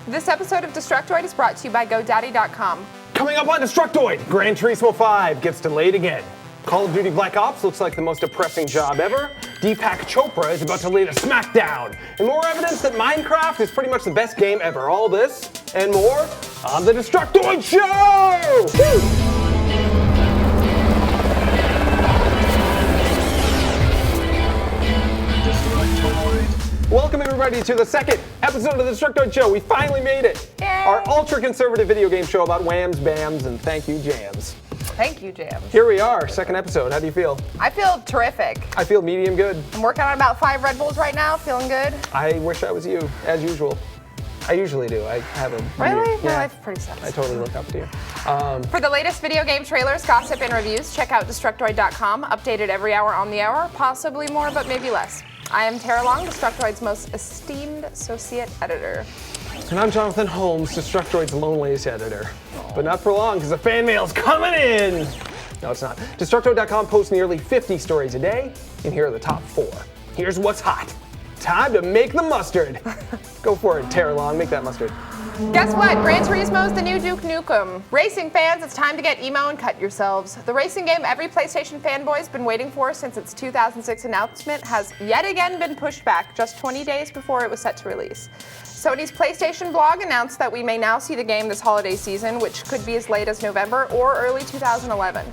This episode of Destructoid is brought to you by GoDaddy.com. Coming up on Destructoid, Gran Turismo 5 gets delayed again. Call of Duty Black Ops looks like the most depressing job ever. Deepak Chopra is about to lay the smackdown. And more evidence that Minecraft is pretty much the best game ever. All this and more on the Destructoid Show! Woo! Welcome everybody to the second episode of the Destructoid Show. We finally made it. Yay. Our ultra-conservative video game show about whams, bams, and thank you jams. Thank you, Jams. Here we are, second episode. How do you feel? I feel terrific. I feel medium good. I'm working on about 5 Red Bulls right now, feeling good. I wish I was you, as usual. I usually do. I have a Really? weird, My yeah, life pretty sucks. I totally look up to you. For the latest video game trailers, gossip, and reviews, check out Destructoid.com, updated every hour on the hour, possibly more, but maybe less. I am Tara Long, Destructoid's most esteemed associate editor. And I'm Jonathan Holmes, Destructoid's loneliest editor. But not for long, because the fan mail's coming in! No, it's not. Destructoid.com posts nearly 50 stories a day, and here are the top 4. Here's what's hot. Time to make the mustard. Go for it, Tara Long, make that mustard. Guess what? Gran Turismo is the new Duke Nukem. Racing fans, it's time to get emo and cut yourselves. The racing game every PlayStation fanboy's been waiting for since its 2006 announcement has yet again been pushed back just 20 days before it was set to release. Sony's PlayStation blog announced that we may now see the game this holiday season, which could be as late as November or early 2011.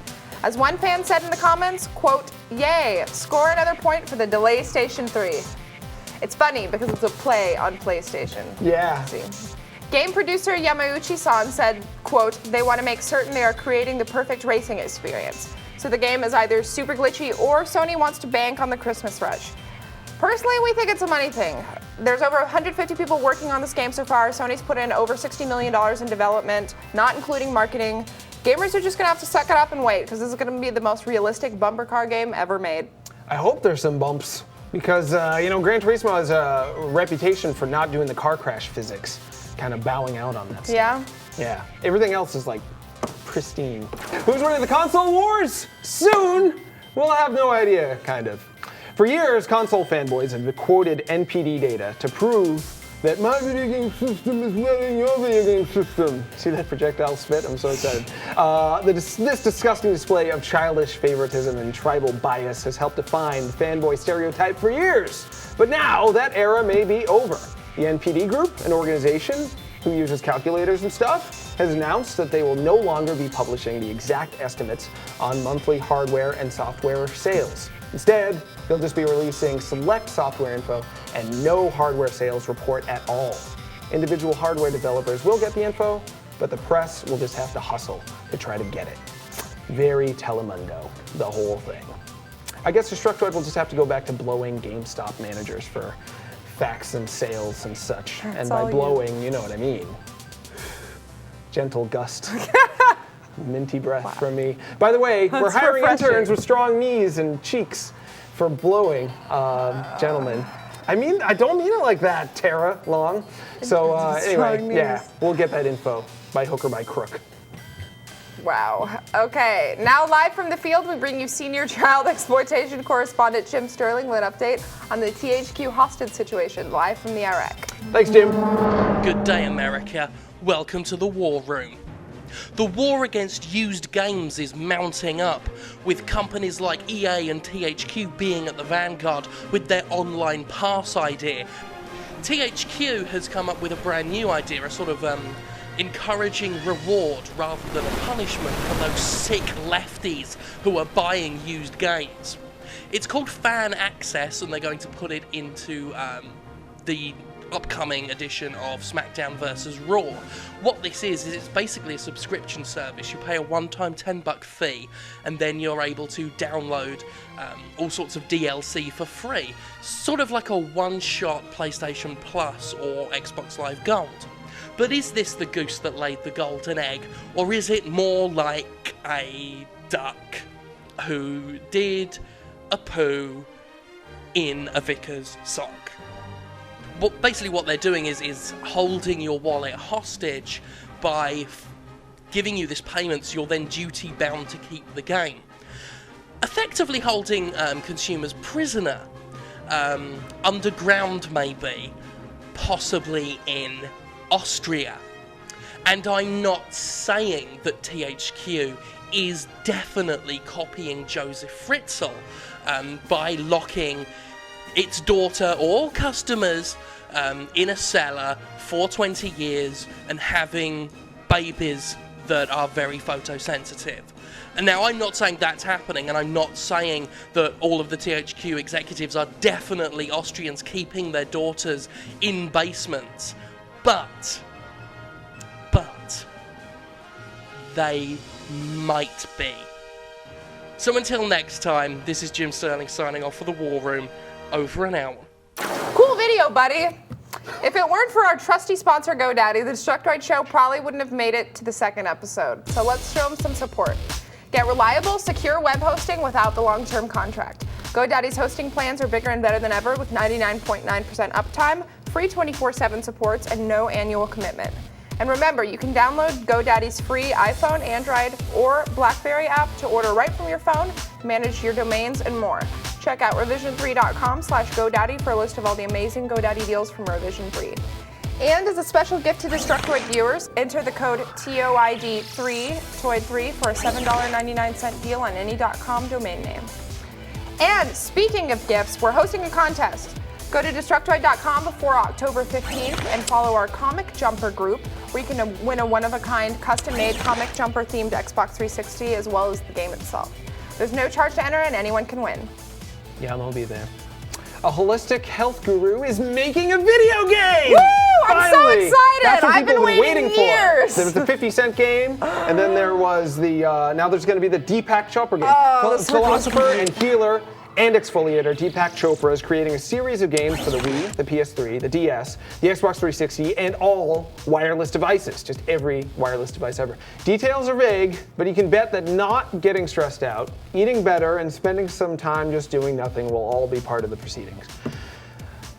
As one fan said in the comments, quote, "Yay, score another point for the Delay Station 3. It's funny because it's a play on PlayStation. Yeah. See. Game producer Yamauchi-san said, quote, "They want to make certain they are creating the perfect racing experience. So the game is either super glitchy or Sony wants to bank on the Christmas rush." Personally, we think it's a money thing. There's over 150 people working on this game so far. Sony's put in over $60 million in development, not including marketing. Gamers are just gonna have to suck it up and wait, because this is gonna be the most realistic bumper car game ever made. I hope there's some bumps, because, Gran Turismo has a reputation for not doing the car crash physics, kind of bowing out on that stuff. Yeah? Yeah. Everything else is, like, pristine. Who's winning the console wars? Soon! We'll have no idea, kind of. For years, console fanboys have quoted NPD data to prove that my video game system is winning your video game system. See that projectile spit? I'm so excited. This disgusting display of childish favoritism and tribal bias has helped define the fanboy stereotype for years. But now that era may be over. The NPD Group, an organization who uses calculators and stuff, has announced that they will no longer be publishing the exact estimates on monthly hardware and software sales. Instead, they'll just be releasing select software info and no hardware sales report at all. Individual hardware developers will get the info, but the press will just have to hustle to try to get it. Very Telemundo, the whole thing. I guess Destructoid will just have to go back to blowing GameStop managers for facts and sales and such. That's and by all blowing, you know what I mean. Gentle gust. Minty breath from me. By the way, we're hiring refreshing. interns with strong knees and cheeks for blowing, gentlemen. I mean, I don't mean it like that, Tara Long. So anyway, Strong yeah, knees. we'll get that info by hook or by crook. Wow. Okay, now live from the field, we bring you senior child exploitation correspondent Jim Sterling with an update on the THQ hostage situation, live from the Iraq. Thanks, Jim. Good day, America. Welcome to the War Room. The war against used games is mounting up, with companies like EA and THQ being at the vanguard with their online pass idea. THQ has come up with a brand new idea, a sort of encouraging reward rather than a punishment for those sick lefties who are buying used games. It's called Fan Access, and they're going to put it into the upcoming edition of SmackDown vs. Raw. What this is it's basically a subscription service. You pay a one-time $10 fee, and then you're able to download all sorts of DLC for free. Sort of like a one-shot PlayStation Plus or Xbox Live Gold. But is this the goose that laid the golden egg, or is it more like a duck who did a poo in a vicar's sock? Basically what they're doing is holding your wallet hostage by giving you this payment, so you're then duty bound to keep the game. Effectively holding consumers prisoner. underground maybe, possibly in Austria. And I'm not saying that THQ is definitely copying Josef Fritzl by locking its daughter or customers in a cellar for 20 years and having babies that are very photosensitive. And now I'm not saying that's happening, and I'm not saying that all of the THQ executives are definitely Austrians keeping their daughters in basements, but they might be. So until next time, this is Jim Sterling signing off for the War Room. Over and out. Cool video, buddy. If it weren't for our trusty sponsor, GoDaddy, the Destructoid show probably wouldn't have made it to the second episode. So let's show them some support. Get reliable, secure web hosting without the long-term contract. GoDaddy's hosting plans are bigger and better than ever with 99.9% uptime, free 24/7 supports, and no annual commitment. And remember, you can download GoDaddy's free iPhone, Android, or BlackBerry app to order right from your phone, manage your domains, and more. Check out revision3.com/GoDaddy for a list of all the amazing GoDaddy deals from Revision 3. And as a special gift to Destructoid viewers, enter the code TOID3, TOID3 for a $7.99 deal on any .com domain name. And speaking of gifts, we're hosting a contest. Go to Destructoid.com before October 15th and follow our Comic Jumper group, where you can win a one-of-a-kind, custom-made Comic Jumper-themed Xbox 360, as well as the game itself. There's no charge to enter, and anyone can win. Yeah, I'll be there. A holistic health guru is making a video game! Woo! I'm so Finally! excited! That's what I've people been have waiting for. years. There was the 50-cent game, and then there was the, now there's going to be the Deepak Chopra game. Oh, this Philosopher and healer and exfoliator Deepak Chopra is creating a series of games for the Wii, the PS3, the DS, the Xbox 360, and all wireless devices. Just every wireless device ever. Details are vague, but you can bet that not getting stressed out, eating better, and spending some time just doing nothing will all be part of the proceedings.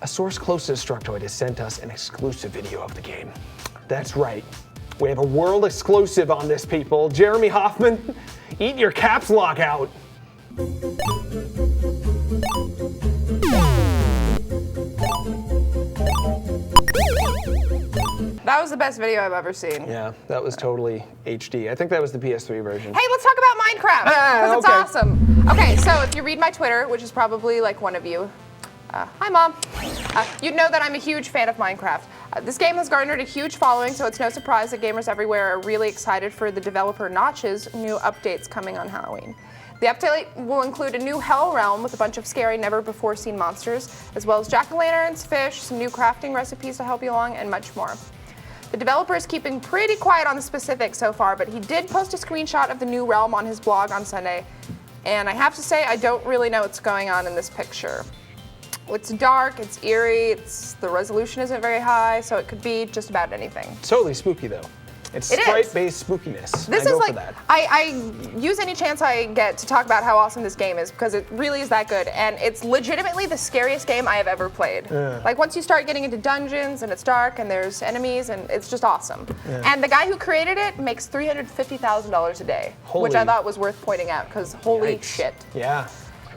A source close to Destructoid has sent us an exclusive video of the game. That's right. We have a world exclusive on this, people. Jeremy Hoffman, eat your caps lock out. That was the best video I've ever seen. Yeah, that was totally HD. I think that was the PS3 version. Hey, let's talk about Minecraft, because it's okay. awesome. Okay, so if you read my Twitter, which is probably like one of you, hi Mom, you'd know that I'm a huge fan of Minecraft. This game has garnered a huge following, so it's no surprise that gamers everywhere are really excited for the developer Notch's new updates coming on Halloween. The update will include a new hell realm with a bunch of scary, never-before-seen monsters, as well as jack-o'-lanterns, fish, some new crafting recipes to help you along, and much more. The developer is keeping pretty quiet on the specifics so far, but he did post a screenshot of the new realm on his blog on Sunday, and I have to say I don't really know what's going on in this picture. It's dark, it's eerie, the resolution isn't very high, so it could be just about anything. Totally spooky, though. It's It is. sprite-based spookiness. This I is go like, for that. I use any chance I get to talk about how awesome this game is, because it really is that good, and it's legitimately the scariest game I have ever played. Like once you start getting into dungeons and it's dark and there's enemies, and it's just awesome. And the guy who created it makes $350,000 a day, which I thought was worth pointing out, because holy shit. Yeah.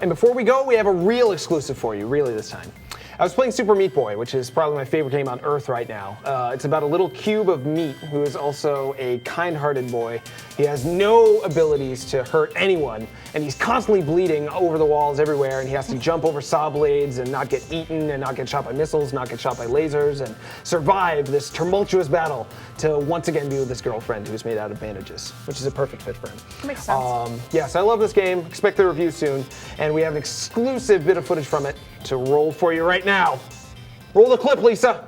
And before we go, we have a real exclusive for you, really this time. I was playing Super Meat Boy, which is probably my favorite game on Earth right now. It's about a little cube of meat who is also a kind-hearted boy. He has no abilities to hurt anyone, and he's constantly bleeding over the walls everywhere, and he has to jump over saw blades and not get eaten and not get shot by missiles, not get shot by lasers, and survive this tumultuous battle to once again be with his girlfriend who's made out of bandages, which is a perfect fit for him. Makes sense. Yes, I love this game. Expect the review soon, and we have an exclusive bit of footage from it to roll for you right now. Roll the clip, Lisa.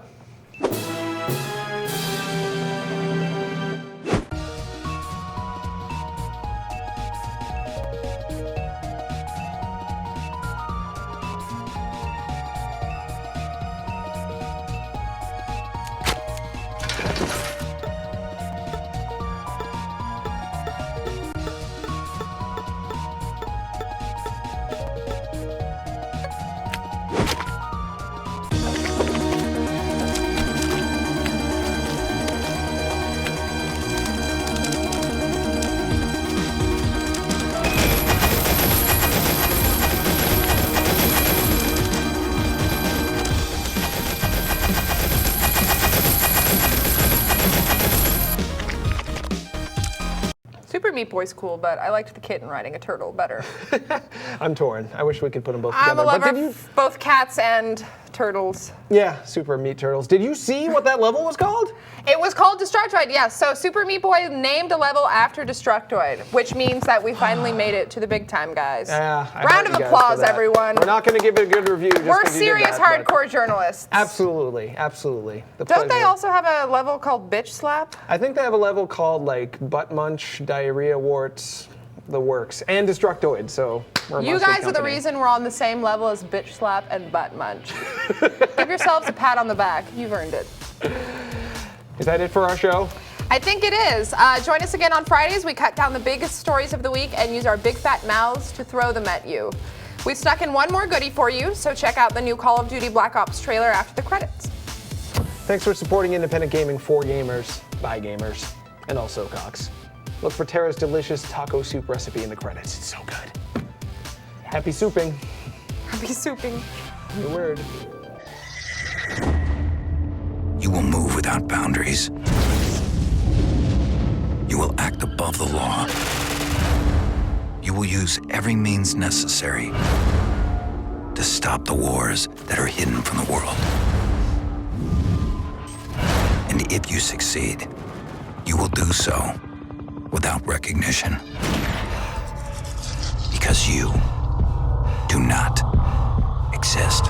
Super Meat Boy's cool, but I liked the kitten riding a turtle better. I'm torn. I wish we could put them both I'm together. a lover But did you? of both cats and turtles. Yeah, Super Meat Turtles. Did you see what that level was called? It was called Destructoid, yes. So Super Meat Boy named a level after Destructoid, which means that we finally made it to the big time, guys. Yeah. Round of applause, everyone. We're not going to give it a good review. Just We're 'cause you did serious, that, but- hardcore journalists. Absolutely, absolutely. The Don't they pleasure. also have a level called Bitch Slap? I think they have a level called like butt munch, diarrhea warts, the works, and Destructoid. So we're a You must-read guys are the company. reason we're on the same level as Bitch Slap and Butt Munch. Give yourselves a pat on the back. You've earned it. Is that it for our show? I think it is. Join us again on Fridays. We cut down the biggest stories of the week and use our big fat mouths to throw them at you. We've snuck in one more goodie for you, so check out the new Call of Duty Black Ops trailer after the credits. Thanks for supporting independent gaming for gamers, by gamers, and also Cox. Look for Tara's delicious taco soup recipe in the credits. It's so good. Happy souping. Happy souping. Your word. You will move without boundaries. You will act above the law. You will use every means necessary to stop the wars that are hidden from the world. And if you succeed, you will do so without recognition. Because you do not exist.